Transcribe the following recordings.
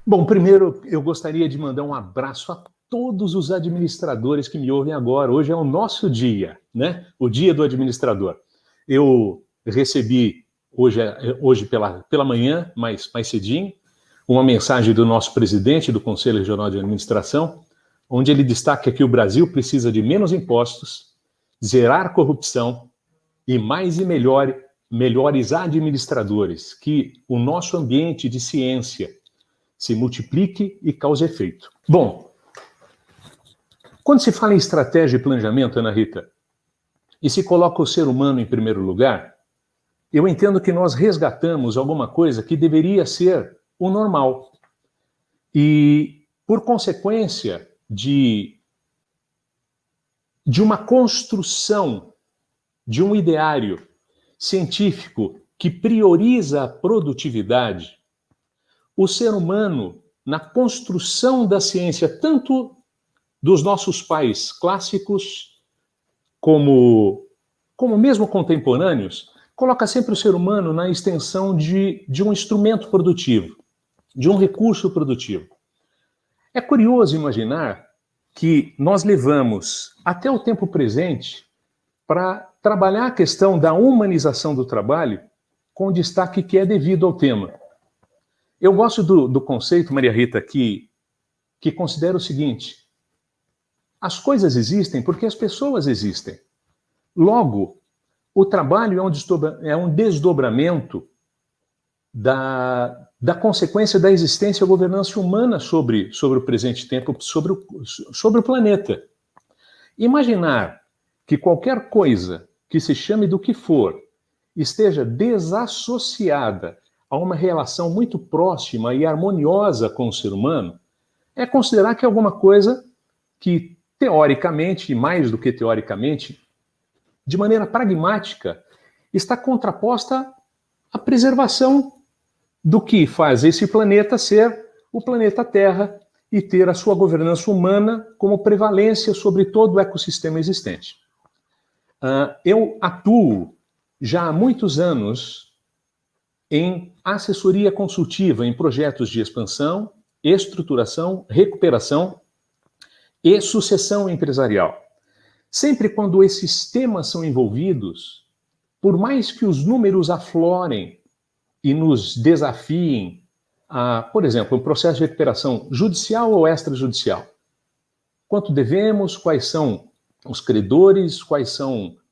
Bom, primeiro eu gostaria de mandar um abraço a todos os administradores que me ouvem agora. Hoje é o nosso dia, né? O dia do administrador. Eu recebi hoje pela manhã, mais cedinho, uma mensagem do nosso presidente do Conselho Regional de Administração, onde ele destaca que o Brasil precisa de menos impostos, zerar corrupção e mais e melhores administradores, que o nosso ambiente de ciência se multiplique e cause efeito. Bom, quando se fala em estratégia e planejamento, Ana Rita, e se coloca o ser humano em primeiro lugar, eu entendo que nós resgatamos alguma coisa que deveria ser o normal. E, por consequência de uma construção de um ideário científico que prioriza a produtividade, o ser humano, na construção da ciência, tanto dos nossos pais clássicos, como mesmo contemporâneos, coloca sempre o ser humano na extensão de um instrumento produtivo, de um recurso produtivo. É curioso imaginar que nós levamos até o tempo presente para trabalhar a questão da humanização do trabalho com o destaque que é devido ao tema. Eu gosto do conceito, Maria Rita, que considera o seguinte: as coisas existem porque as pessoas existem. Logo, o trabalho é um desdobramento da consequência da existência e governança humana sobre o presente tempo, sobre o planeta. Imaginar que qualquer coisa que se chame do que for esteja desassociada a uma relação muito próxima e harmoniosa com o ser humano, é considerar que é alguma coisa que, teoricamente, e mais do que teoricamente, de maneira pragmática, está contraposta à preservação do que faz esse planeta ser o planeta Terra e ter a sua governança humana como prevalência sobre todo o ecossistema existente. Eu atuo já há muitos anos em assessoria consultiva em projetos de expansão, estruturação, recuperação e sucessão empresarial. Sempre quando esses temas são envolvidos, por mais que os números aflorem e nos desafiem a, por exemplo, um processo de recuperação judicial ou extrajudicial, quanto devemos, quais são os credores, qual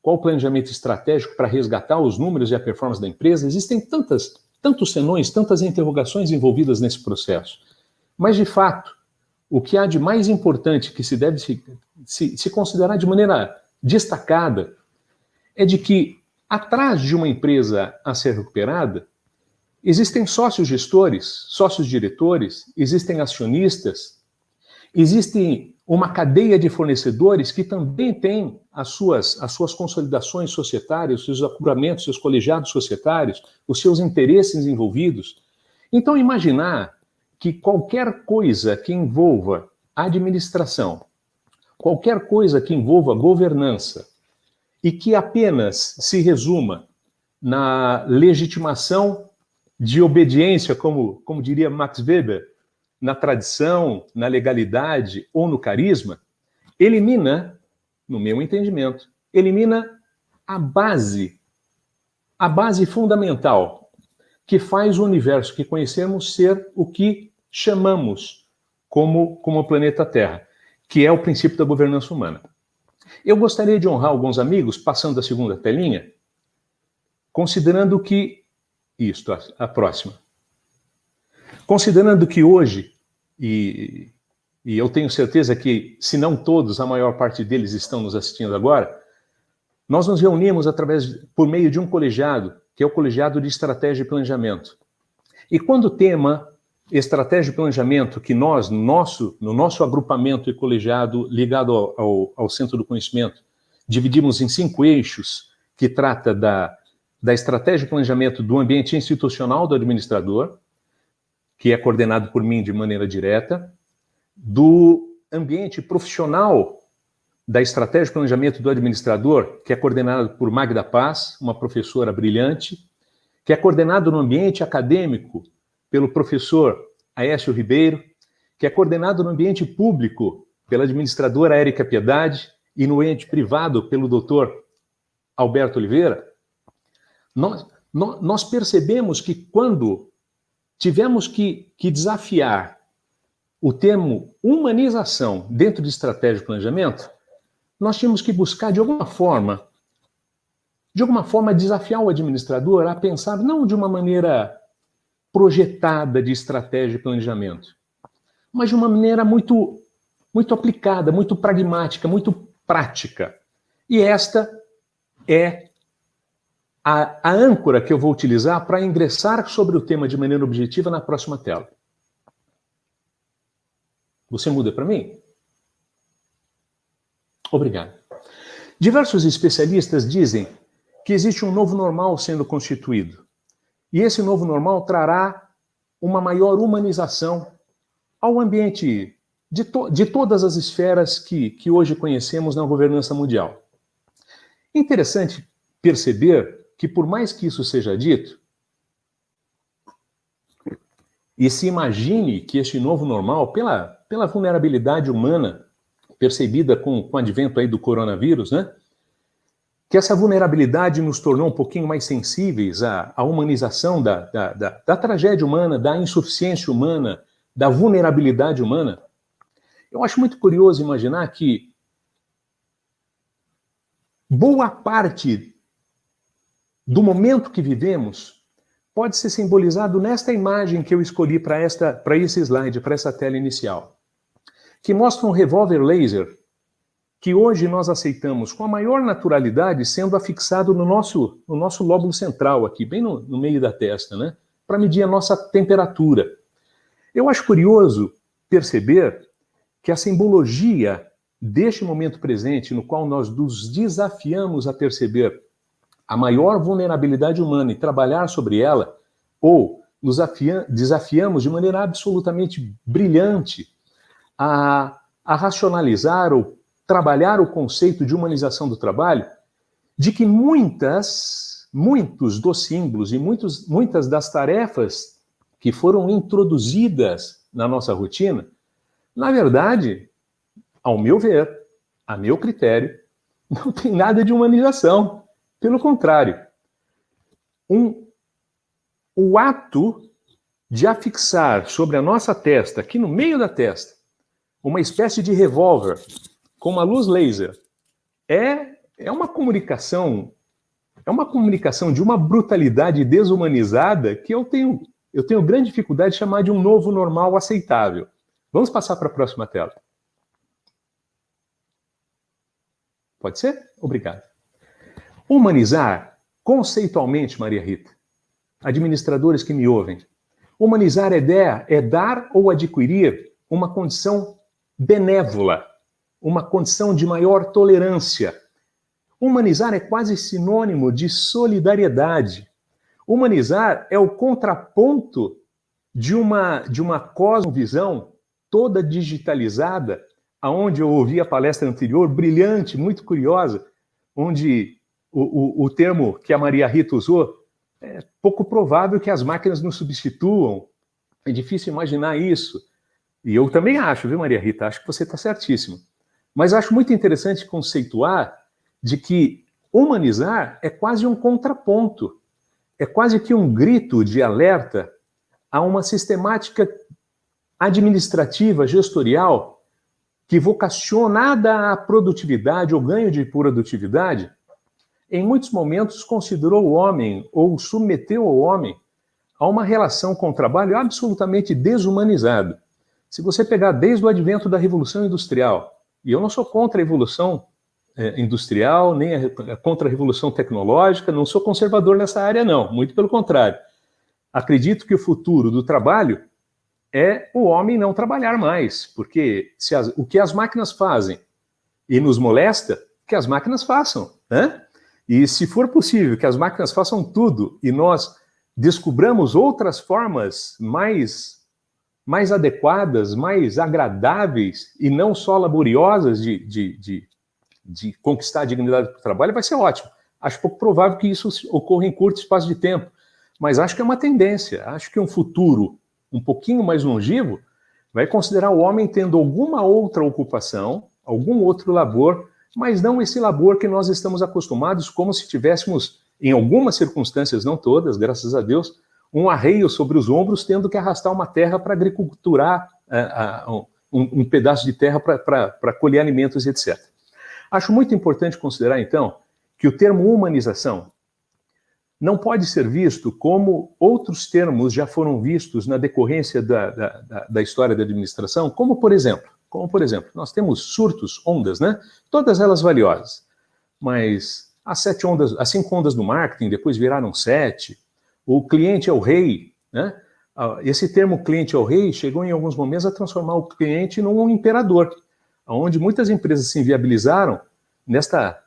o planejamento estratégico para resgatar os números e a performance da empresa. Existem tantos senões, tantas interrogações envolvidas nesse processo. Mas, de fato, o que há de mais importante que se deve se considerar de maneira destacada é de que, atrás de uma empresa a ser recuperada, existem sócios gestores, sócios diretores, existem acionistas, existe uma cadeia de fornecedores que também tem as suas consolidações societárias, os seus acoplamentos, seus colegiados societários, os seus interesses envolvidos. Então, imaginar que qualquer coisa que envolva administração, qualquer coisa que envolva governança, e que apenas se resuma na legitimação de obediência, como diria Max Weber, na tradição, na legalidade ou no carisma, elimina, no meu entendimento, elimina a base fundamental que faz o universo que conhecemos ser o que chamamos como o planeta Terra, que é o princípio da governança humana. Eu gostaria de honrar alguns amigos, passando a segunda telinha, considerando que a próxima. Considerando que hoje, e eu tenho certeza que, se não todos, a maior parte deles estão nos assistindo agora, nós nos reunimos por meio de um colegiado, que é o Colegiado de Estratégia e Planejamento. E quando o tema Estratégia e Planejamento, que nós, no nosso agrupamento e colegiado ligado ao Centro do Conhecimento, dividimos em 5 eixos, que trata da estratégia e planejamento do ambiente institucional do administrador, que é coordenado por mim de maneira direta, do ambiente profissional da estratégia e planejamento do administrador, que é coordenado por Magda Paz, uma professora brilhante, que é coordenado no ambiente acadêmico pelo professor Aécio Ribeiro, que é coordenado no ambiente público pela administradora Érica Piedade e no ente privado pelo doutor Alberto Oliveira, nós percebemos que quando tivemos que desafiar o termo humanização dentro de estratégia de planejamento, nós tínhamos que buscar, de alguma forma, desafiar o administrador a pensar não de uma maneira projetada de estratégia de planejamento, mas de uma maneira muito aplicada, muito pragmática, muito prática. E esta é a âncora que eu vou utilizar para ingressar sobre o tema de maneira objetiva na próxima tela. Você muda para mim? Obrigado. Diversos especialistas dizem que existe um novo normal sendo constituído. E esse novo normal trará uma maior humanização ao ambiente de todas as esferas que hoje conhecemos na governança mundial. Interessante perceber que, por mais que isso seja dito, e se imagine que este novo normal, pela vulnerabilidade humana percebida com o advento aí do coronavírus, né? Que essa vulnerabilidade nos tornou um pouquinho mais sensíveis à humanização da tragédia humana, da insuficiência humana, da vulnerabilidade humana. Eu acho muito curioso imaginar que boa parte do momento que vivemos pode ser simbolizado nesta imagem que eu escolhi para esse slide, para essa tela inicial, que mostra um revólver laser que hoje nós aceitamos com a maior naturalidade sendo afixado no nosso lóbulo central aqui, bem no meio da testa, né? Para medir a nossa temperatura. Eu acho curioso perceber que a simbologia deste momento presente, no qual nós nos desafiamos a perceber a maior vulnerabilidade humana e trabalhar sobre ela, ou nos desafiamos de maneira absolutamente brilhante a racionalizar ou trabalhar o conceito de humanização do trabalho, de que muitos dos símbolos e muitas das tarefas que foram introduzidas na nossa rotina, na verdade, ao meu ver, a meu critério, não tem nada de humanização. Pelo contrário, o ato de afixar sobre a nossa testa, aqui no meio da testa, uma espécie de revólver com uma luz laser, é uma comunicação de uma brutalidade desumanizada que eu tenho grande dificuldade de chamar de um novo normal aceitável. Vamos passar para a próxima tela. Pode ser? Obrigado. Humanizar, conceitualmente, Maria Rita, administradores que me ouvem, humanizar é dar ou adquirir uma condição benévola, uma condição de maior tolerância. Humanizar é quase sinônimo de solidariedade. Humanizar é o contraponto de uma cosmovisão toda digitalizada, aonde eu ouvi a palestra anterior, brilhante, muito curiosa, onde o termo que a Maria Rita usou, é pouco provável que as máquinas nos substituam. É difícil imaginar isso. E eu também acho, viu, Maria Rita? Acho que você está certíssimo. Mas acho muito interessante conceituar de que humanizar é quase um contraponto. É quase que um grito de alerta a uma sistemática administrativa, gestorial, que vocacionada à produtividade ou ganho de produtividade, em muitos momentos considerou o homem ou submeteu o homem a uma relação com o trabalho absolutamente desumanizada. Se você pegar desde o advento da Revolução Industrial, e eu não sou contra a evolução industrial, nem contra a revolução tecnológica, não sou conservador nessa área não, muito pelo contrário. Acredito que o futuro do trabalho é o homem não trabalhar mais, porque o que as máquinas fazem e nos molesta, que as máquinas façam, né? E se for possível que as máquinas façam tudo e nós descobramos outras formas mais adequadas, mais agradáveis e não só laboriosas de conquistar a dignidade do trabalho, vai ser ótimo. Acho pouco provável que isso ocorra em curto espaço de tempo, mas acho que é uma tendência. Acho que um futuro um pouquinho mais longevo, vai considerar o homem tendo alguma outra ocupação, algum outro labor, mas não esse labor que nós estamos acostumados, como se tivéssemos, em algumas circunstâncias, não todas, graças a Deus, um arreio sobre os ombros, tendo que arrastar uma terra para agriculturar um pedaço de terra para colher alimentos, etc. Acho muito importante considerar, então, que o termo humanização não pode ser visto como outros termos já foram vistos na decorrência da história da administração, como por exemplo, nós temos surtos, ondas, né? Todas elas valiosas, mas as 5 ondas do marketing depois viraram 7, o cliente é o rei, né? Esse termo cliente é o rei chegou em alguns momentos a transformar o cliente num imperador, onde muitas empresas se inviabilizaram nesta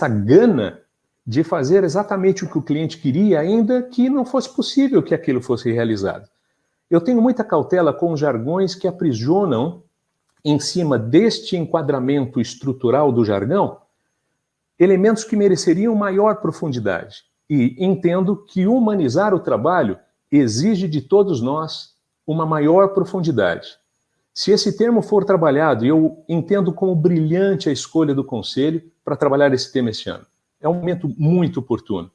gana de fazer exatamente o que o cliente queria, ainda que não fosse possível que aquilo fosse realizado. Eu tenho muita cautela com os jargões que aprisionam, em cima deste enquadramento estrutural do jargão, elementos que mereceriam maior profundidade. E entendo que humanizar o trabalho exige de todos nós uma maior profundidade. Se esse termo for trabalhado, e eu entendo como brilhante a escolha do Conselho para trabalhar esse tema este ano, é um momento muito oportuno.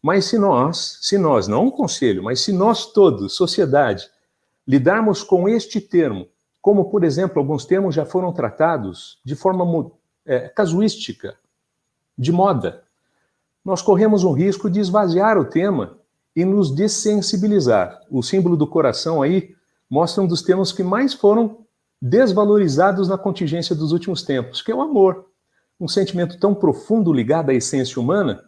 Mas se nós, não o Conselho, mas se nós todos, sociedade, lidarmos com este termo, como, por exemplo, alguns termos já foram tratados de forma casuística, de moda, nós corremos um risco de esvaziar o tema e nos dessensibilizar. O símbolo do coração aí mostra um dos termos que mais foram desvalorizados na contingência dos últimos tempos, que é o amor. Um sentimento tão profundo ligado à essência humana,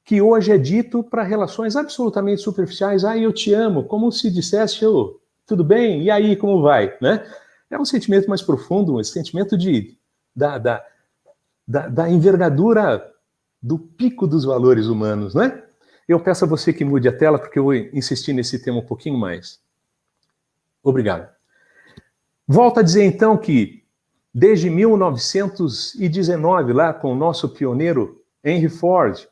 que hoje é dito para relações absolutamente superficiais. Ah, eu te amo, como se dissesse, oh, tudo bem, e aí, como vai? Né? É um sentimento mais profundo, um sentimento da envergadura do pico dos valores humanos, né? Eu peço a você que mude a tela, porque eu vou insistir nesse tema um pouquinho mais. Obrigado. Volto a dizer, então, que desde 1919, lá com o nosso pioneiro Henry Ford,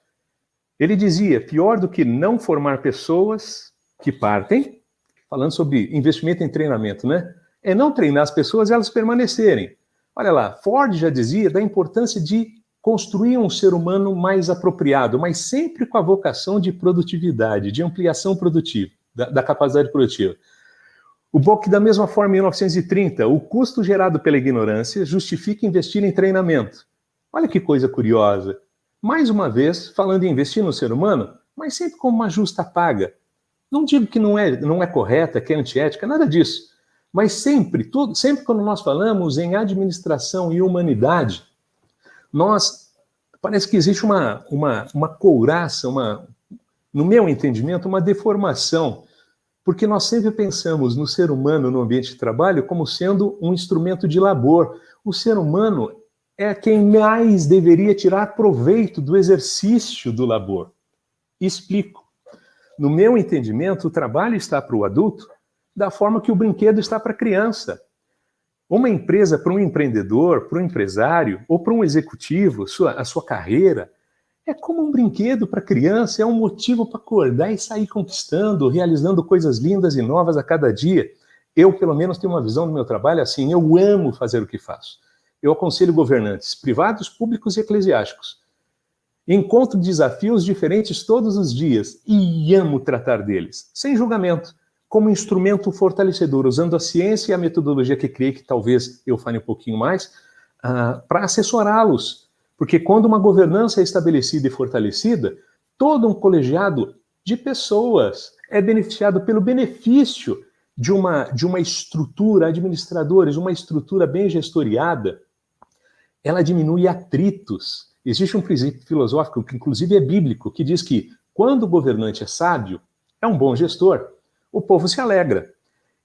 ele dizia, pior do que não formar pessoas que partem, falando sobre investimento em treinamento, né? É não treinar as pessoas e elas permanecerem. Olha lá, Ford já dizia da importância de construir um ser humano mais apropriado, mas sempre com a vocação de produtividade, de ampliação produtiva, da capacidade produtiva. O Bock, da mesma forma, em 1930, o custo gerado pela ignorância justifica investir em treinamento. Olha que coisa curiosa. Mais uma vez, falando em investir no ser humano, mas sempre como uma justa paga. Não digo que não é correta, que é antiética, nada disso. Mas sempre quando nós falamos em administração e humanidade, parece que existe uma couraça, no meu entendimento, uma deformação, porque nós sempre pensamos no ser humano no ambiente de trabalho como sendo um instrumento de labor. O ser humano é quem mais deveria tirar proveito do exercício do labor. Explico. No meu entendimento, o trabalho está para o adulto da forma que o brinquedo está para a criança. Uma empresa para um empreendedor, para um empresário ou para um executivo, a sua carreira, é como um brinquedo para a criança, é um motivo para acordar e sair conquistando, realizando coisas lindas e novas a cada dia. Eu, pelo menos, tenho uma visão do meu trabalho assim, eu amo fazer o que faço. Eu aconselho governantes, privados, públicos e eclesiásticos. Encontro desafios diferentes todos os dias e amo tratar deles, sem julgamento, como instrumento fortalecedor, usando a ciência e a metodologia que criei, que talvez eu fale um pouquinho mais, para assessorá-los. Porque quando uma governança é estabelecida e fortalecida, todo um colegiado de pessoas é beneficiado pelo benefício de uma estrutura, administradores, uma estrutura bem gestoriada. Ela diminui atritos. Existe um princípio filosófico, que inclusive é bíblico, que diz que quando o governante é sábio, é um bom gestor, o povo se alegra.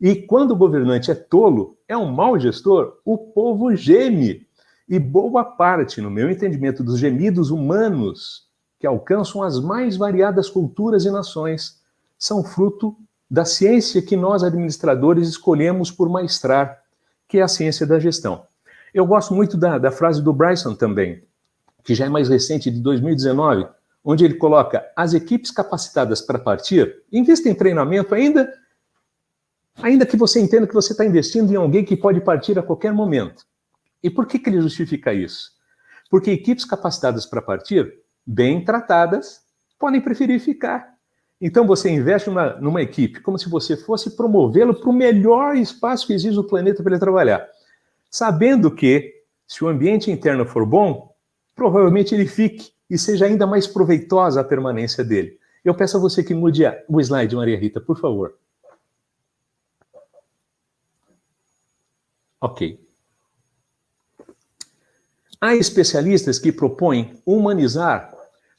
E quando o governante é tolo, é um mau gestor, o povo geme. E boa parte, no meu entendimento, dos gemidos humanos que alcançam as mais variadas culturas e nações são fruto da ciência que nós, administradores, escolhemos por maestrar, que é a ciência da gestão. Eu gosto muito da frase do Bryson também, que já é mais recente, de 2019. onde ele coloca as equipes capacitadas para partir, invista em treinamento ainda que você entenda que você está investindo em alguém que pode partir a qualquer momento. E por que ele justifica isso? Porque equipes capacitadas para partir, bem tratadas, podem preferir ficar. Então você investe numa equipe como se você fosse promovê-lo para o melhor espaço que existe no planeta para ele trabalhar. Sabendo que, se o ambiente interno for bom, provavelmente ele fique e seja ainda mais proveitosa a permanência dele. Eu peço a você que mude o slide, Maria Rita, por favor. Ok. Há especialistas que propõem humanizar,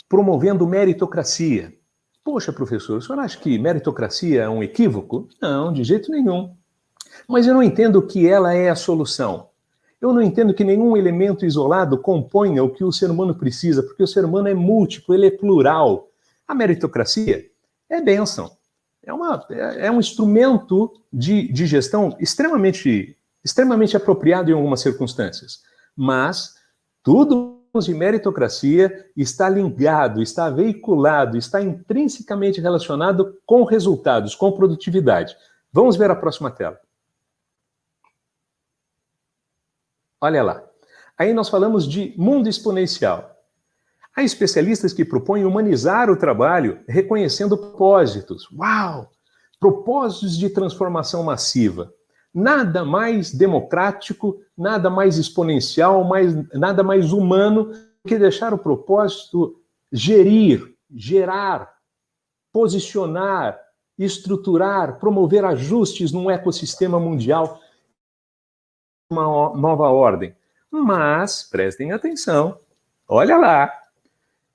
promovendo meritocracia. Poxa, professor, o senhor acha que meritocracia é um equívoco? Não, de jeito nenhum. Mas eu não entendo que ela é a solução. Eu não entendo que nenhum elemento isolado componha o que o ser humano precisa, porque o ser humano é múltiplo, ele é plural. A meritocracia é bênção. É um instrumento de gestão extremamente apropriado em algumas circunstâncias. Mas tudo de meritocracia está ligado, está veiculado, está intrinsecamente relacionado com resultados, com produtividade. Vamos ver a próxima tela. Olha lá. Aí nós falamos de mundo exponencial. Há especialistas que propõem humanizar o trabalho reconhecendo propósitos. Uau! Propósitos de transformação massiva. Nada mais democrático, nada mais exponencial, nada mais humano que deixar o propósito gerar, posicionar, estruturar, promover ajustes num ecossistema mundial, uma nova ordem. Mas, prestem atenção, olha lá,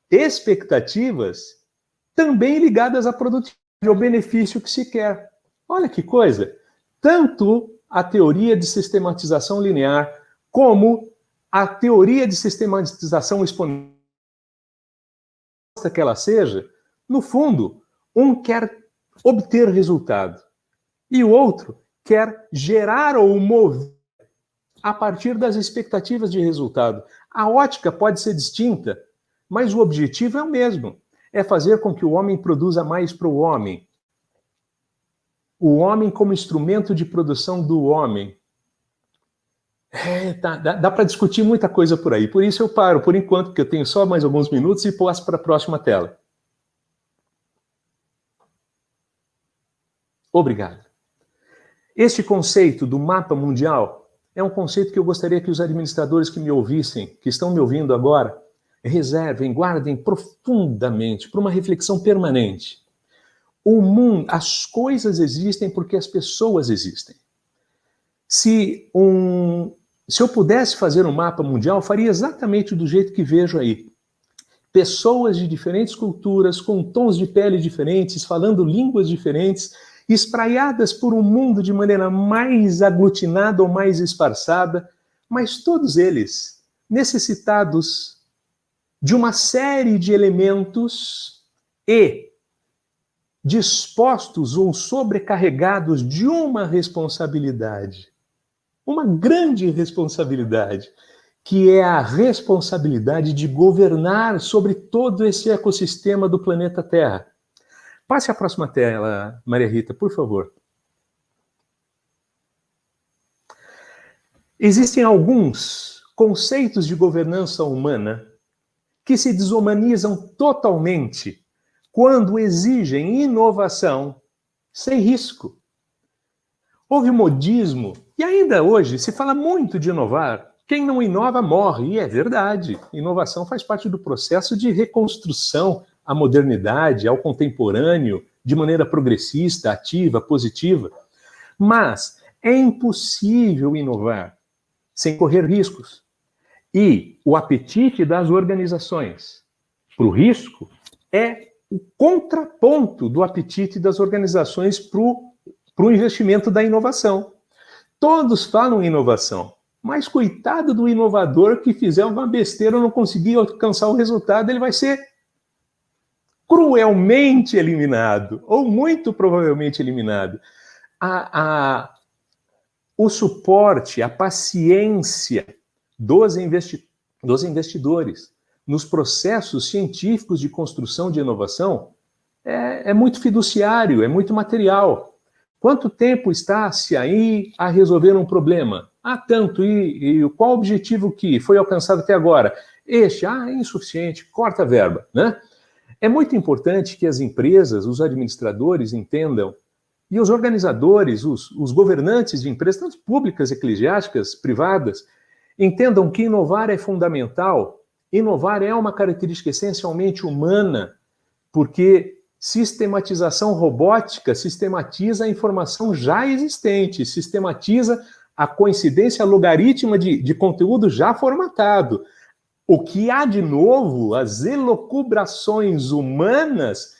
expectativas também ligadas à produtividade, ao benefício que se quer. Olha que coisa! Tanto a teoria de sistematização linear como a teoria de sistematização exponencial que ela seja, no fundo, um quer obter resultado e o outro quer gerar ou mover a partir das expectativas de resultado. A ótica pode ser distinta, mas o objetivo é o mesmo. É fazer com que o homem produza mais para o homem. O homem como instrumento de produção do homem. Dá para discutir muita coisa por aí. Por isso eu paro, por enquanto, porque eu tenho só mais alguns minutos e passo para a próxima tela. Obrigado. Este conceito do mapa mundial é um conceito que eu gostaria que os administradores que me ouvissem, que estão me ouvindo agora, reservem, guardem profundamente, para uma reflexão permanente. O mundo, as coisas existem porque as pessoas existem. Se eu pudesse fazer um mapa mundial, faria exatamente do jeito que vejo aí. Pessoas de diferentes culturas, com tons de pele diferentes, falando línguas diferentes, espraiadas por um mundo de maneira mais aglutinada ou mais esparçada, mas todos eles necessitados de uma série de elementos e dispostos ou sobrecarregados de uma responsabilidade, uma grande responsabilidade, que é a responsabilidade de governar sobre todo esse ecossistema do planeta Terra. Passe a próxima tela, Maria Rita, por favor. Existem alguns conceitos de governança humana que se desumanizam totalmente quando exigem inovação sem risco. Houve modismo, e ainda hoje se fala muito de inovar. Quem não inova morre, e é verdade. Inovação faz parte do processo de reconstrução à modernidade, ao contemporâneo, de maneira progressista, ativa, positiva. Mas é impossível inovar sem correr riscos. E o apetite das organizações para o risco é o contraponto do apetite das organizações para o investimento da inovação. Todos falam em inovação, mas coitado do inovador que fizer uma besteira ou não conseguir alcançar o resultado, ele vai ser cruelmente eliminado, ou muito provavelmente eliminado. O suporte, a paciência dos investidores nos processos científicos de construção de inovação é muito fiduciário, é muito material. Quanto tempo está-se aí a resolver um problema? Tanto. E qual o objetivo que foi alcançado até agora? É insuficiente, corta a verba, né? É muito importante que as empresas, os administradores entendam, e os organizadores, os governantes de empresas, tanto públicas, eclesiásticas, privadas, entendam que inovar é fundamental. Inovar é uma característica essencialmente humana, porque sistematização robótica sistematiza a informação já existente, sistematiza a coincidência logarítmica de conteúdo já formatado. O que há de novo, as elucubrações humanas,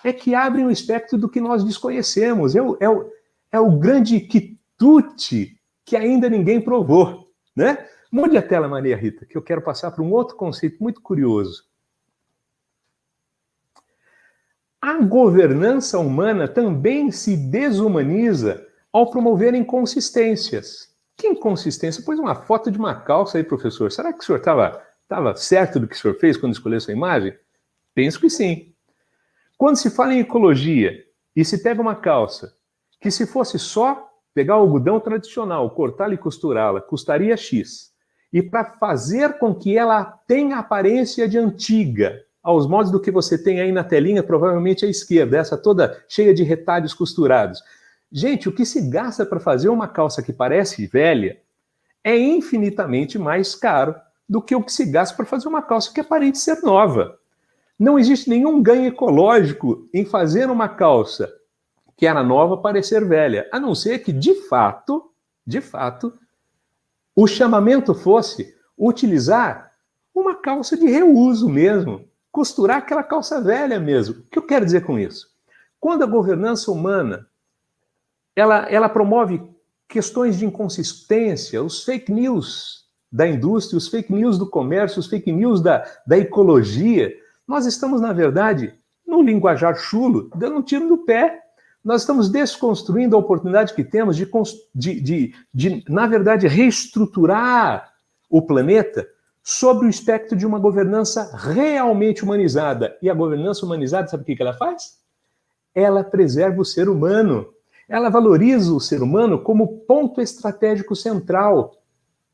é que abrem o espectro do que nós desconhecemos. É o grande quitute que ainda ninguém provou, né? Mude a tela, Maria Rita, que eu quero passar para um outro conceito muito curioso. A governança humana também se desumaniza ao promover inconsistências. Que inconsistência? Pois uma foto de uma calça aí, professor. Será que o senhor estava certo do que o senhor fez quando escolheu essa imagem? Penso que sim. Quando se fala em ecologia e se pega uma calça que, se fosse só pegar o algodão tradicional, cortá-la e costurá-la, custaria X. E para fazer com que ela tenha aparência de antiga, aos moldes do que você tem aí na telinha, provavelmente à esquerda, essa toda cheia de retalhos costurados. Gente, o que se gasta para fazer uma calça que parece velha é infinitamente mais caro do que o que se gasta para fazer uma calça que aparente ser nova. Não existe nenhum ganho ecológico em fazer uma calça que era nova parecer velha, a não ser que, de fato, o chamamento fosse utilizar uma calça de reuso mesmo, costurar aquela calça velha mesmo. O que eu quero dizer com isso? Quando a governança humana ela promove questões de inconsistência, os fake news da indústria, os fake news do comércio, os fake news da ecologia, nós estamos, na verdade, no linguajar chulo, dando um tiro no pé. Nós estamos desconstruindo a oportunidade que temos de na verdade, reestruturar o planeta sob o espectro de uma governança realmente humanizada. E a governança humanizada, sabe o que ela faz? Ela preserva o ser humano. Ela valoriza o ser humano como ponto estratégico central.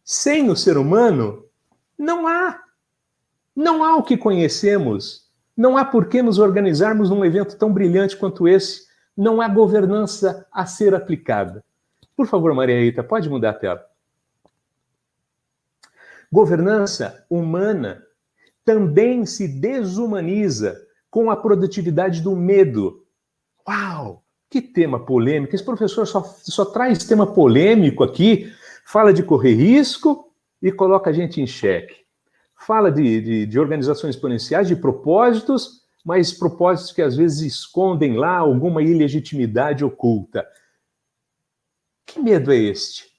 Sem o ser humano, não há o que conhecemos. Não há por que nos organizarmos num evento tão brilhante quanto esse. Não há governança a ser aplicada. Por favor, Maria Rita, pode mudar a tela. Governança humana também se desumaniza com a produtividade do medo. Uau! Que tema polêmico. Esse professor só traz tema polêmico aqui, fala de correr risco e coloca a gente em xeque. Fala de organizações exponenciais, de propósitos, mas propósitos que às vezes escondem lá alguma ilegitimidade oculta. Que medo é este?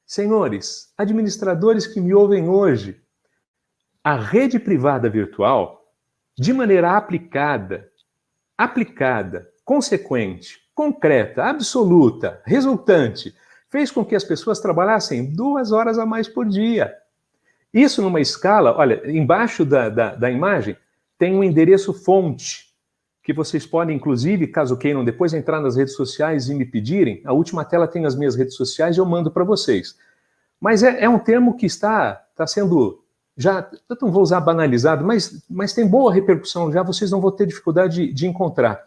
Senhores, administradores que me ouvem hoje, a rede privada virtual, de maneira aplicada, consequente, concreta, absoluta, resultante, fez com que as pessoas trabalhassem 2 horas a mais por dia. Isso numa escala, olha, embaixo da imagem tem um endereço fonte, que vocês podem, inclusive, caso queiram depois entrar nas redes sociais e me pedirem, a última tela tem as minhas redes sociais e eu mando para vocês. Mas é um termo que está sendo, já, eu não vou usar banalizado, mas tem boa repercussão já, vocês não vão ter dificuldade de encontrar.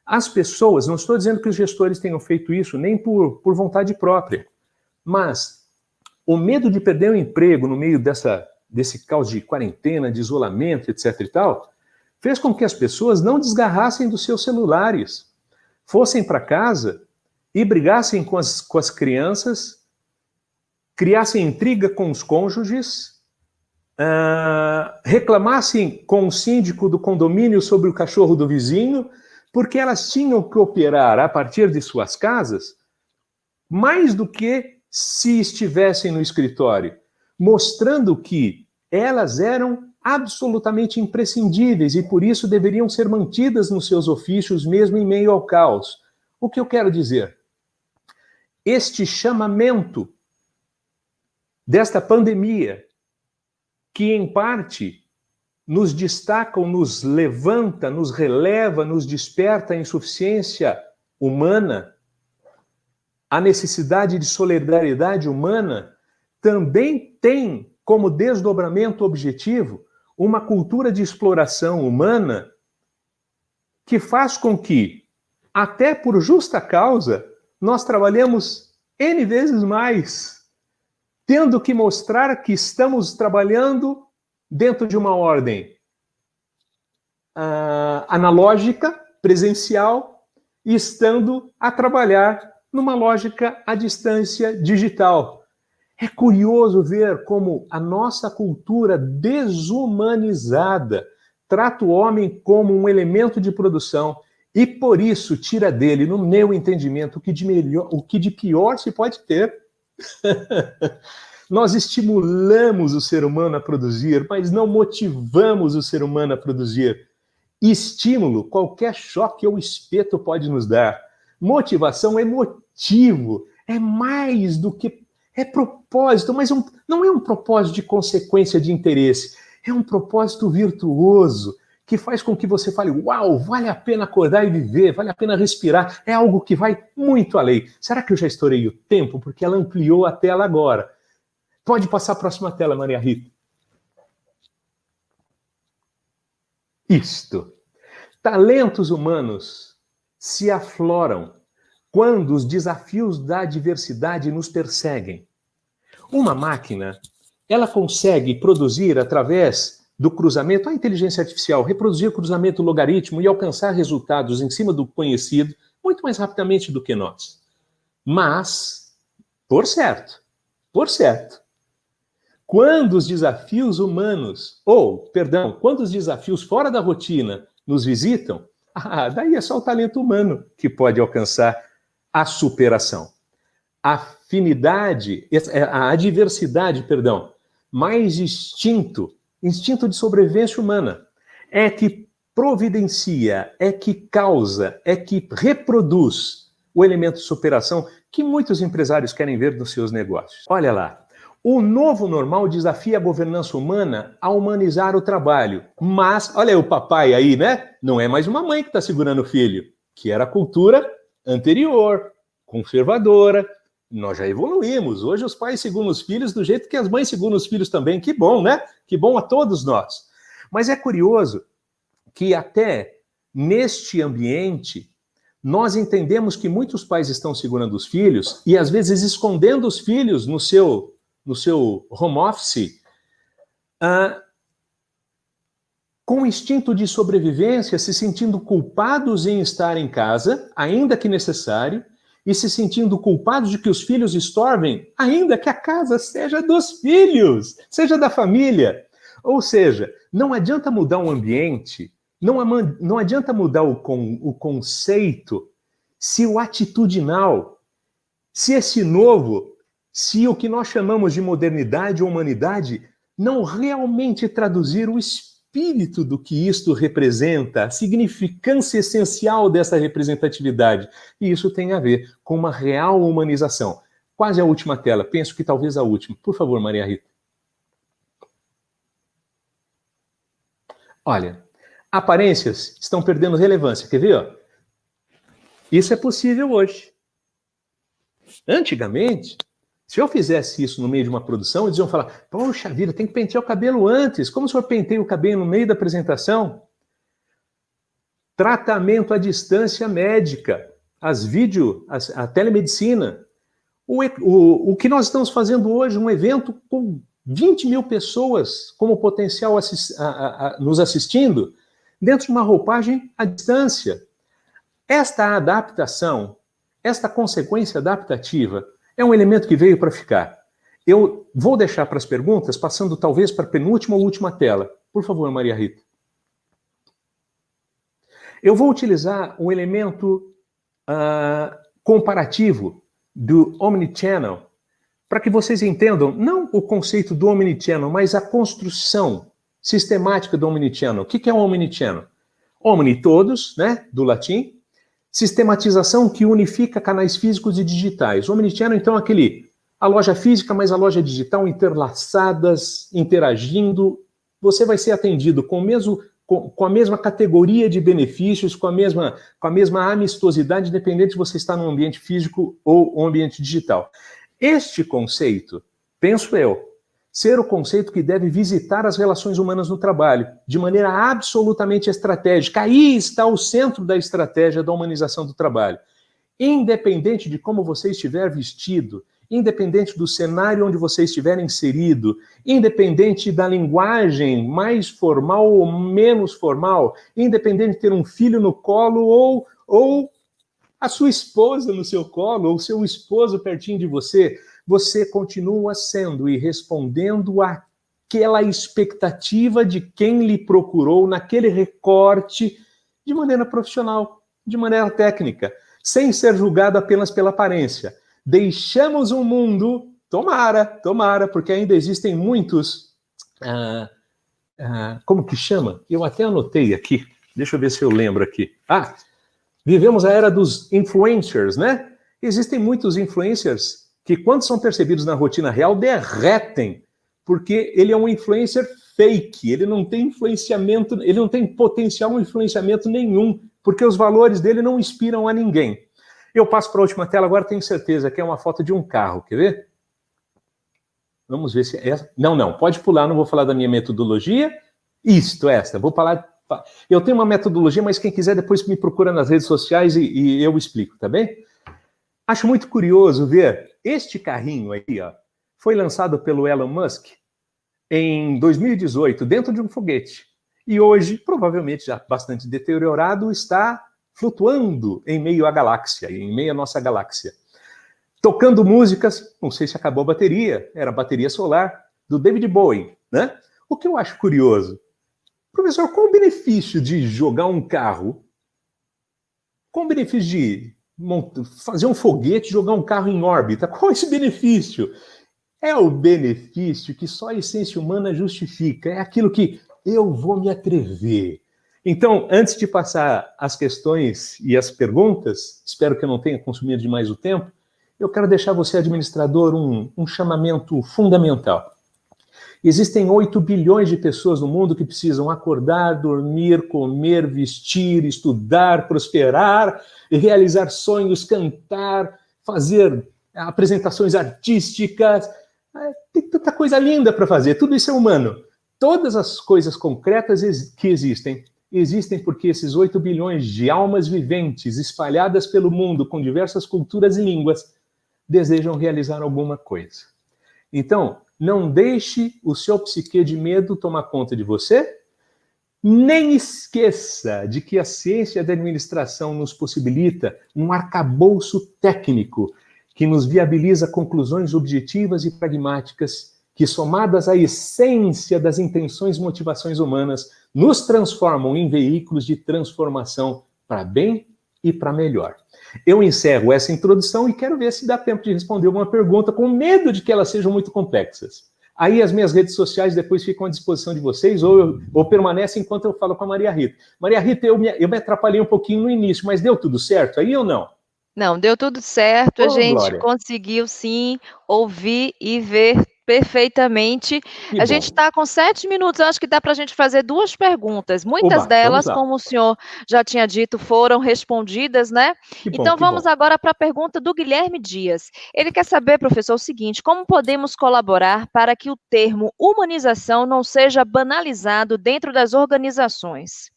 As pessoas, não estou dizendo que os gestores tenham feito isso, nem por vontade própria, mas o medo de perder o emprego no meio desse caos de quarentena, de isolamento, etc. e tal, fez com que as pessoas não desgarrassem dos seus celulares, fossem para casa e brigassem com as crianças, criassem intriga com os cônjuges, reclamassem com o síndico do condomínio sobre o cachorro do vizinho, porque elas tinham que operar a partir de suas casas mais do que se estivessem no escritório, mostrando que elas eram absolutamente imprescindíveis e por isso deveriam ser mantidas nos seus ofícios mesmo em meio ao caos. O que eu quero dizer? Este chamamento desta pandemia, que em parte nos destaca ou nos levanta, nos releva, nos desperta a insuficiência humana, a necessidade de solidariedade humana, também tem como desdobramento objetivo uma cultura de exploração humana que faz com que, até por justa causa, nós trabalhemos N vezes mais, tendo que mostrar que estamos trabalhando dentro de uma ordem analógica, presencial, e estando a trabalhar numa lógica à distância digital. É curioso ver como a nossa cultura desumanizada trata o homem como um elemento de produção e, por isso, tira dele, no meu entendimento, o que de pior se pode ter. Nós estimulamos o ser humano a produzir, mas não motivamos o ser humano a produzir. Estímulo, qualquer choque ou espeto pode nos dar. Motivação é motivo, é mais do que... é propósito, mas não é um propósito de consequência de interesse. É um propósito virtuoso, que faz com que você fale, uau, vale a pena acordar e viver, vale a pena respirar. É algo que vai muito além. Será que eu já estourei o tempo? Porque ela ampliou a tela agora. Pode passar a próxima tela, Maria Rita. Isto. Talentos humanos se afloram quando os desafios da diversidade nos perseguem. Uma máquina, ela consegue produzir através do cruzamento, a inteligência artificial, reproduzir o cruzamento logaritmo e alcançar resultados em cima do conhecido muito mais rapidamente do que nós. Mas, por certo, quando os desafios humanos, quando os desafios fora da rotina nos visitam, daí é só o talento humano que pode alcançar a superação. A adversidade, mais instinto de sobrevivência humana, é que providencia, é que causa, é que reproduz o elemento de superação que muitos empresários querem ver nos seus negócios. Olha lá, o novo normal desafia a governança humana a humanizar o trabalho. Mas, olha aí o papai aí, né? Não é mais uma mãe que está segurando o filho, que era a cultura anterior, conservadora. Nós já evoluímos. Hoje os pais seguram os filhos do jeito que as mães seguram os filhos também. Que bom, né? Que bom a todos nós. Mas é curioso que até neste ambiente nós entendemos que muitos pais estão segurando os filhos e às vezes escondendo os filhos no seu home office, com instinto de sobrevivência, se sentindo culpados em estar em casa, ainda que necessário, e se sentindo culpados de que os filhos estorvem, ainda que a casa seja dos filhos, seja da família. Ou seja, não adianta mudar o ambiente, não adianta mudar o conceito, se o atitudinal, se esse novo, se o que nós chamamos de modernidade ou humanidade não realmente traduzir o espírito do que isto representa, a significância essencial dessa representatividade. E isso tem a ver com uma real humanização. Quase a última tela, penso que talvez a última. Por favor, Maria Rita. Olha, aparências estão perdendo relevância. Quer ver? Ó? Isso é possível hoje. Antigamente, se eu fizesse isso no meio de uma produção, eles iam falar, poxa vida, tem que pentear o cabelo antes. Como o senhor penteia o cabelo no meio da apresentação? Tratamento à distância médica, a telemedicina. O que nós estamos fazendo hoje, um evento com 20 mil pessoas como potencial nos assistindo, dentro de uma roupagem à distância. Esta adaptação, esta consequência adaptativa, é um elemento que veio para ficar. Eu vou deixar para as perguntas, passando talvez para a penúltima ou última tela. Por favor, Maria Rita. Eu vou utilizar um elemento comparativo do Omnichannel, para que vocês entendam, não o conceito do Omnichannel, mas a construção sistemática do Omnichannel. O que é o Omnichannel? Omni, todos, né, do latim. Sistematização que unifica canais físicos e digitais. O Omnichannel, então, a loja física mais a loja digital interlaçadas, interagindo você vai ser atendido com a mesma categoria de benefícios, com a mesma amistosidade, independente se você está num ambiente físico ou um ambiente digital. Este conceito, penso eu, ser o conceito que deve visitar as relações humanas no trabalho, de maneira absolutamente estratégica. Aí está o centro da estratégia da humanização do trabalho. Independente de como você estiver vestido, independente do cenário onde você estiver inserido, independente da linguagem mais formal ou menos formal, independente de ter um filho no colo ou a sua esposa no seu colo, ou seu esposo pertinho de você, você continua sendo e respondendo àquela expectativa de quem lhe procurou naquele recorte de maneira profissional, de maneira técnica, sem ser julgado apenas pela aparência. Deixamos um mundo, tomara, porque ainda existem muitos, como que chama? Eu até anotei aqui, deixa eu ver se eu lembro aqui. Vivemos a era dos influencers, né? Existem muitos influencers que, quando são percebidos na rotina real, derretem, porque ele é um influencer fake, ele não tem influenciamento, ele não tem potencial influenciamento nenhum, porque os valores dele não inspiram a ninguém. Eu passo para a última tela, agora tenho certeza que é uma foto de um carro, quer ver? Vamos ver se é essa. Não, pode pular, não vou falar da minha metodologia. Esta, vou falar. Eu tenho uma metodologia, mas quem quiser depois me procura nas redes sociais e eu explico, tá bem? Acho muito curioso ver este carrinho aqui, ó, foi lançado pelo Elon Musk em 2018, dentro de um foguete. E hoje, provavelmente já bastante deteriorado, está flutuando em meio à galáxia, em meio à nossa galáxia. Tocando músicas, não sei se acabou a bateria, era a bateria solar, do David Bowie, né? O que eu acho curioso, professor, qual o benefício de jogar um carro? Qual o benefício de fazer um foguete e jogar um carro em órbita? Qual é esse benefício? É o benefício que só a essência humana justifica, é aquilo que eu vou me atrever. Então, antes de passar as questões e as perguntas, espero que eu não tenha consumido demais o tempo, eu quero deixar você, administrador, um chamamento fundamental. Existem 8 bilhões de pessoas no mundo que precisam acordar, dormir, comer, vestir, estudar, prosperar, realizar sonhos, cantar, fazer apresentações artísticas. Tem tanta coisa linda para fazer, tudo isso é humano. Todas as coisas concretas que existem porque esses 8 bilhões de almas viventes espalhadas pelo mundo com diversas culturas e línguas desejam realizar alguma coisa. Então, não deixe o seu psiquê de medo tomar conta de você, nem esqueça de que a ciência da administração nos possibilita um arcabouço técnico que nos viabiliza conclusões objetivas e pragmáticas que, somadas à essência das intenções e motivações humanas, nos transformam em veículos de transformação para bem e para melhor. Eu encerro essa introdução e quero ver se dá tempo de responder alguma pergunta, com medo de que elas sejam muito complexas. Aí as minhas redes sociais depois ficam à disposição de vocês ou permanecem enquanto eu falo com a Maria Rita. Maria Rita, eu me atrapalhei um pouquinho no início, mas deu tudo certo aí ou não? Não, deu tudo certo, a gente Glória, conseguiu sim ouvir e ver perfeitamente. que A gente bom. está com 7 minutos, eu acho que dá para a gente fazer 2 perguntas. Muitas Oba, vamos delas, lá. como o senhor já tinha dito, foram respondidas, né? Que bom, Então que vamos bom. agora para a pergunta do Guilherme Dias. Ele quer saber, professor, o seguinte: como podemos colaborar para que o termo humanização não seja banalizado dentro das organizações?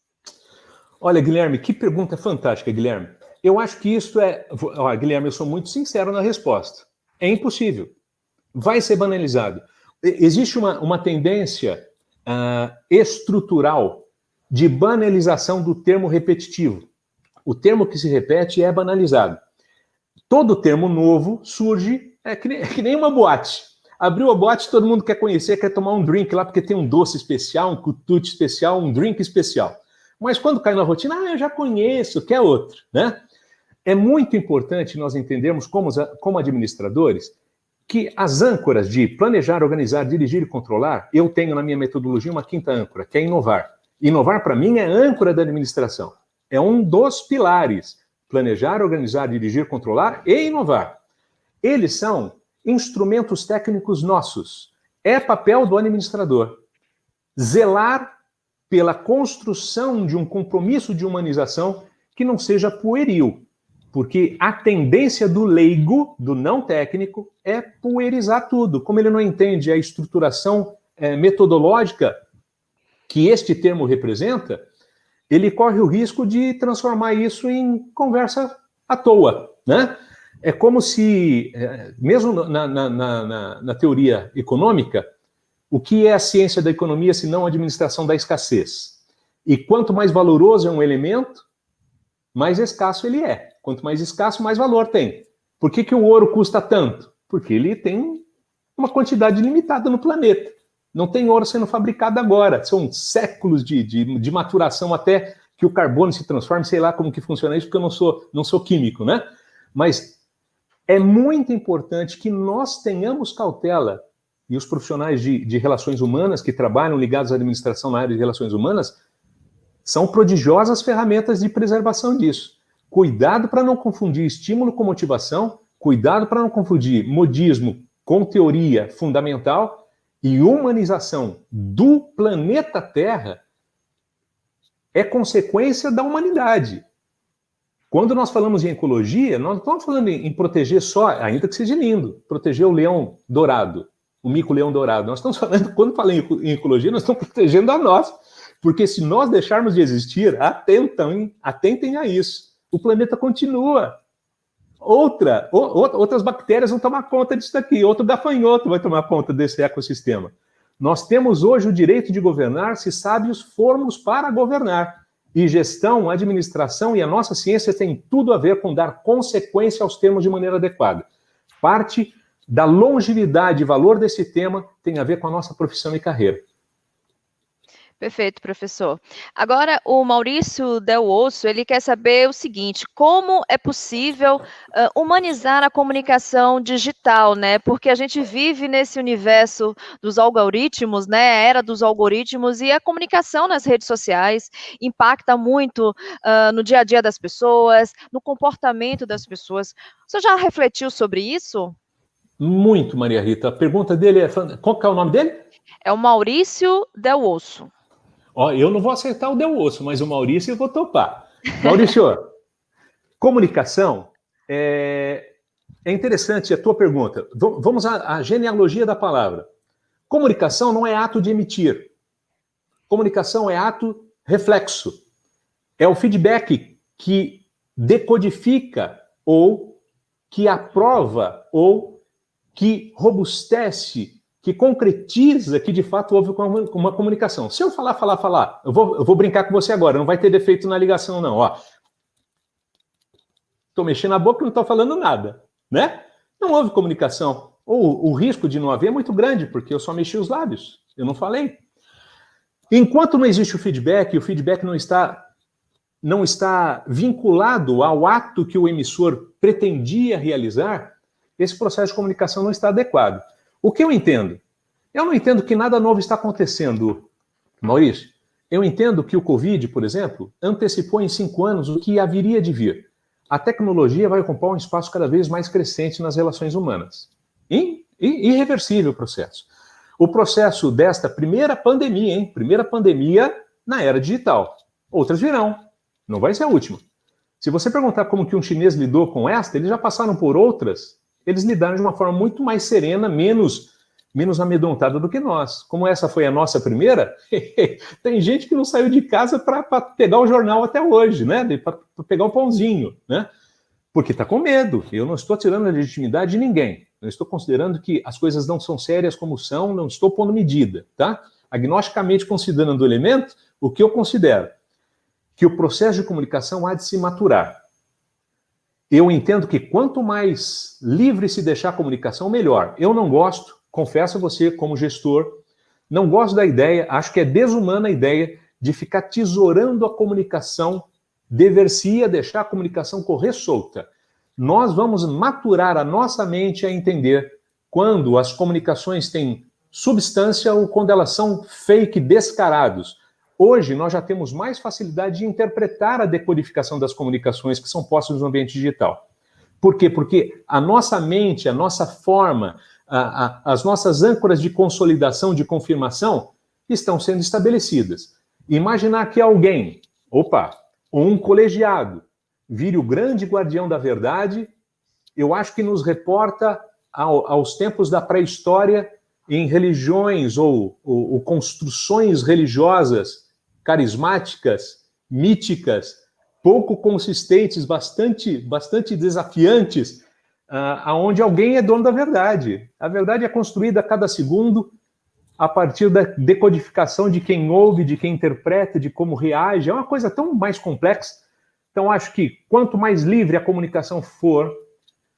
Olha, Guilherme, que pergunta fantástica, Guilherme. Eu acho que isso é... Olha, Guilherme, eu sou muito sincero na resposta. É impossível. Vai ser banalizado. Existe uma tendência estrutural de banalização do termo repetitivo. O termo que se repete é banalizado. Todo termo novo surge, é que nem uma boate. Abriu a boate, todo mundo quer conhecer, quer tomar um drink lá, porque tem um doce especial, um quitute especial, um drink especial. Mas quando cai na rotina, eu já conheço, quer outro, né? É muito importante nós entendermos, como administradores, que as âncoras de planejar, organizar, dirigir e controlar, eu tenho na minha metodologia uma quinta âncora, que é inovar. Inovar, para mim, é âncora da administração. É um dos pilares. Planejar, organizar, dirigir, controlar e inovar. Eles são instrumentos técnicos nossos. É papel do administrador. zelar pela construção de um compromisso de humanização que não seja pueril, porque a tendência do leigo, do não técnico, é puerizar tudo. Como ele não entende a estruturação metodológica que este termo representa, ele corre o risco de transformar isso em conversa à toa, né? É como se, mesmo na teoria econômica, o que é a ciência da economia se não a administração da escassez? E quanto mais valoroso é um elemento, mais escasso ele é. Quanto mais escasso, mais valor tem. Por que o ouro custa tanto? Porque ele tem uma quantidade limitada no planeta. Não tem ouro sendo fabricado agora. São séculos de maturação até que o carbono se transforme. Sei lá como que funciona isso, porque eu não sou químico, né? Mas é muito importante que nós tenhamos cautela, e os profissionais de relações humanas que trabalham ligados à administração na área de relações humanas são prodigiosas ferramentas de preservação disso. Cuidado para não confundir estímulo com motivação, cuidado para não confundir modismo com teoria fundamental, e humanização do planeta Terra é consequência da humanidade. Quando nós falamos em ecologia, nós não estamos falando em proteger só, ainda que seja lindo, proteger o leão dourado, o mico-leão dourado. Nós estamos falando, quando falamos em ecologia, nós estamos protegendo a nós, porque se nós deixarmos de existir, atentem a isso. O planeta continua. Outras bactérias vão tomar conta disso daqui, outro gafanhoto vai tomar conta desse ecossistema. Nós temos hoje o direito de governar se sábios formos para governar. E gestão, administração e a nossa ciência tem tudo a ver com dar consequência aos termos de maneira adequada. Parte da longevidade e valor desse tema tem a ver com a nossa profissão e carreira. Perfeito, professor. Agora, o Maurício Del Osso, ele quer saber o seguinte: como é possível humanizar a comunicação digital, né? Porque a gente vive nesse universo dos algoritmos, né? A era dos algoritmos, e a comunicação nas redes sociais impacta muito no dia a dia das pessoas, no comportamento das pessoas. Você já refletiu sobre isso? Muito, Maria Rita. A pergunta dele é... Qual que é o nome dele? É o Maurício Del Osso. Eu não vou acertar o Del Osso, mas o Maurício eu vou topar. Maurício, comunicação é interessante a tua pergunta. Vamos à genealogia da palavra. Comunicação não é ato de emitir. Comunicação é ato reflexo. É o feedback que decodifica ou que aprova ou que robustece, que concretiza que de fato houve uma comunicação. Se eu falar, eu vou brincar com você agora, não vai ter defeito na ligação não, ó. Estou mexendo a boca e não estou falando nada, né? Não houve comunicação. Ou o risco de não haver é muito grande, porque eu só mexi os lábios, eu não falei. Enquanto não existe o feedback não está vinculado ao ato que o emissor pretendia realizar, esse processo de comunicação não está adequado. O que eu entendo? Eu não entendo que nada novo está acontecendo, Maurício. Eu entendo que o Covid, por exemplo, antecipou em 5 anos o que haveria de vir. A tecnologia vai ocupar um espaço cada vez mais crescente nas relações humanas. Irreversível o processo. O processo desta primeira pandemia na era digital. Outras virão, não vai ser a última. Se você perguntar como que um chinês lidou com esta, eles já passaram por outras, eles lidaram de uma forma muito mais serena, menos amedrontada do que nós. Como essa foi a nossa primeira, tem gente que não saiu de casa para pegar o jornal até hoje, né? Para pegar um pãozinho, né? Porque está com medo. Eu não estou tirando a legitimidade de ninguém. Eu estou considerando que as coisas não são sérias como são, não estou pondo medida, tá? Agnosticamente considerando o elemento, o que eu considero? Que o processo de comunicação há de se maturar. Eu entendo que quanto mais livre se deixar a comunicação, melhor. Eu não gosto, confesso a você como gestor, não gosto da ideia, acho que é desumana a ideia de ficar tesourando a comunicação, dever-se-ia deixar a comunicação correr solta. Nós vamos maturar a nossa mente a entender quando as comunicações têm substância ou quando elas são fake descarados. Hoje, nós já temos mais facilidade de interpretar a decodificação das comunicações que são postas no ambiente digital. Por quê? Porque a nossa mente, a nossa forma, as nossas âncoras de consolidação, de confirmação, estão sendo estabelecidas. Imaginar que alguém, ou um colegiado, vire o grande guardião da verdade, eu acho que nos reporta aos tempos da pré-história, em religiões ou construções religiosas carismáticas, míticas, pouco consistentes, bastante desafiantes, aonde alguém é dono da verdade. A verdade é construída a cada segundo a partir da decodificação de quem ouve, de quem interpreta, de como reage. É uma coisa tão mais complexa. Então, acho que quanto mais livre a comunicação for,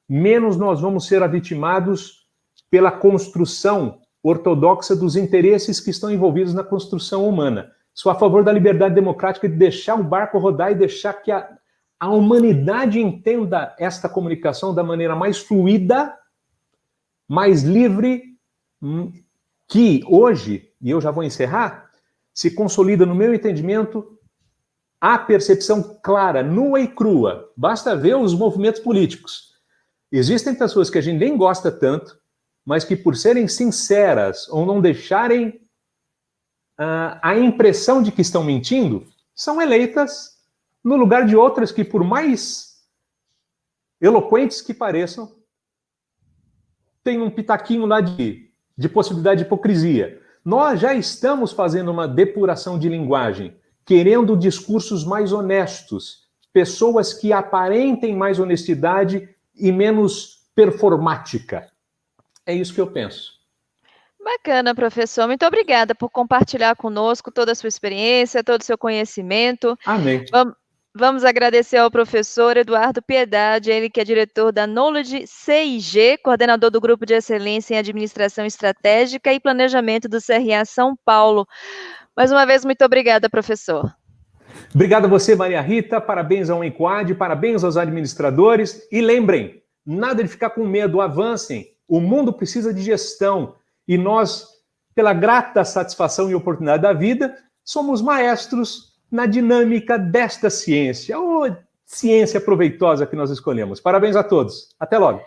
menos nós vamos ser avitimados pela construção ortodoxa dos interesses que estão envolvidos na construção humana. Sou a favor da liberdade democrática de deixar o barco rodar e deixar que a humanidade entenda esta comunicação da maneira mais fluida, mais livre, que hoje, e eu já vou encerrar, se consolida no meu entendimento a percepção clara, nua e crua. Basta ver os movimentos políticos. Existem pessoas que a gente nem gosta tanto, mas que por serem sinceras ou não deixarem a impressão de que estão mentindo, são eleitas no lugar de outras que, por mais eloquentes que pareçam, tem um pitaquinho lá de possibilidade de hipocrisia. Nós já estamos fazendo uma depuração de linguagem, querendo discursos mais honestos, pessoas que aparentem mais honestidade e menos performática. É isso que eu penso. Bacana, professor. Muito obrigada por compartilhar conosco toda a sua experiência, todo o seu conhecimento. Amém. Vamos agradecer ao professor Eduardo Piedade, ele que é diretor da Knowledge CIG, coordenador do Grupo de Excelência em Administração Estratégica e Planejamento do CRA São Paulo. Mais uma vez, muito obrigada, professor. Obrigado a você, Maria Rita. Parabéns ao Enquad, parabéns aos administradores. E lembrem, nada de ficar com medo, avancem. O mundo precisa de gestão. E nós, pela grata satisfação e oportunidade da vida, somos maestros na dinâmica desta ciência, ou ciência proveitosa que nós escolhemos. Parabéns a todos. Até logo.